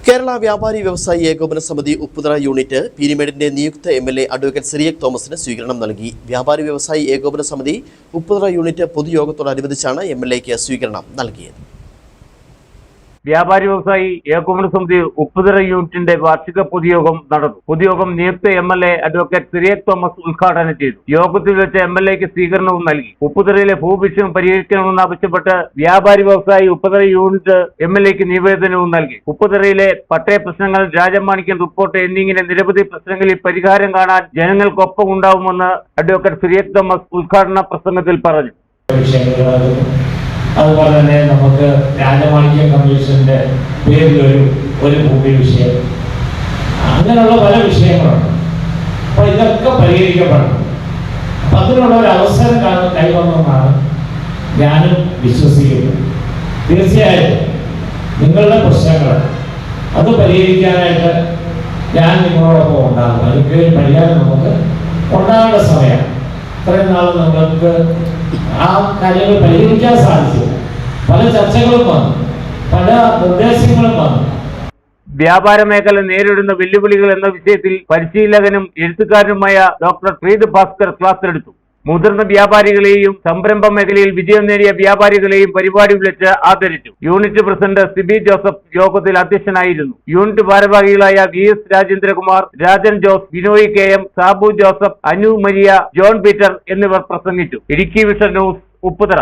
കേരള വ്യാപാരി വ്യവസായി ഏകോപന സമിതി ഉപ്പുതറ യൂണിറ്റ് പീരിമേഡിന്റെ നിയുക്ത എംഎൽഎ അഡ്വക്കേറ്റ് സിറിയക് തോമസിന് സ്വീകരണം നൽകി. വ്യാപാരി വ്യവസായി ഏകോപന സമിതി ഉപ്പുതറ യൂണിറ്റ് പൊതുയോഗത്തോടനുബന്ധിച്ചാണ് എംഎൽഎക്ക് സ്വീകരണം നൽകിയത്. വ്യാപാരി വ്യവസായി ഏകോപന സമിതി ഉപ്പുതറ യൂണിറ്റിന്റെ വാർഷിക പൊതുയോഗം നടന്നു. പൊതുയോഗം നിയുക്ത എംഎൽഎ അഡ്വക്കേറ്റ് സിറിയക് തോമസ് ഉദ്ഘാടനം ചെയ്തു. യോഗത്തിൽ വെച്ച് എംഎൽഎക്ക് സ്വീകരണവും നൽകി. ഉപ്പുതറയിലെ ഭൂവിഷയം പരിഹരിക്കണമെന്നാവശ്യപ്പെട്ട് വ്യാപാരി വ്യവസായി ഉപ്പുതറ യൂണിറ്റ് എംഎൽഎക്ക് നിവേദനവും നൽകി. ഉപ്പുതറയിലെ പട്ടയ പ്രശ്നങ്ങൾ, രാജമാണിക്യം റിപ്പോർട്ട് എന്നിങ്ങനെ നിരവധി പ്രശ്നങ്ങളിൽ പരിഹാരം കാണാൻ ജനങ്ങൾക്കൊപ്പം ഉണ്ടാവുമെന്ന് അഡ്വക്കേറ്റ് സിറിയക് തോമസ് ഉദ്ഘാടന പ്രസംഗത്തിൽ പറഞ്ഞു. അതുപോലെ തന്നെ നമുക്ക് രാജമാണിക്യ കമ്മീഷന്റെ പേരിലൊരു ഭൂമി വിഷയം, അങ്ങനെയുള്ള പല വിഷയങ്ങളുണ്ട്. അപ്പോൾ ഇതൊക്കെ പരിഹരിക്കപ്പെടണം. അപ്പം അതിനുള്ള ഒരു അവസരം കൈവന്നെന്നാണ് ഞാനും വിശ്വസിക്കുന്നത്. തീർച്ചയായിട്ടും നിങ്ങളുടെ പ്രശ്നങ്ങൾ അത് പരിഹരിക്കാനായിട്ട് ഞാൻ നിങ്ങളോടൊപ്പം ഉണ്ടാകും. അതിലേക്ക് പരിഹാരം നമുക്ക് ഉണ്ടാകേണ്ട സമയമാണ്. ഇത്രയും നാൾ നമുക്ക് ആ കാര്യങ്ങൾ പരിഹരിക്കാൻ സാധിച്ചില്ല. പല ചർച്ചകളും വന്നു, പല നിർദ്ദേശങ്ങളും വന്നു. വ്യാപാര മേഖല നേരിടുന്ന വെല്ലുവിളികൾ എന്ന വിഷയത്തിൽ പരിശീലകനും എഴുത്തുകാരനുമായ ഡോക്ടർ പ്രീത് ഭാസ്കർ ക്ലാസ് എടുത്തു. മുതിർന്ന വ്യാപാരികളെയും സംരംഭ മേഖലയിൽ വിജയം നേടിയ വ്യാപാരികളെയും പരിപാടി വിളിച്ച് ആദരിച്ചു. യൂണിറ്റ് പ്രസിഡന്റ് സിബി ജോസഫ് യോഗത്തിൽ അധ്യക്ഷനായിരുന്നു. യൂണിറ്റ് ഭാരവാഹികളായ VS Rajendrakumar, Rajan Jose, Binoy KM, Sabu Joseph, Anu Maria, John Peter എന്നിവർ പ്രസംഗിച്ചു. Idukki vision news, Upputhara.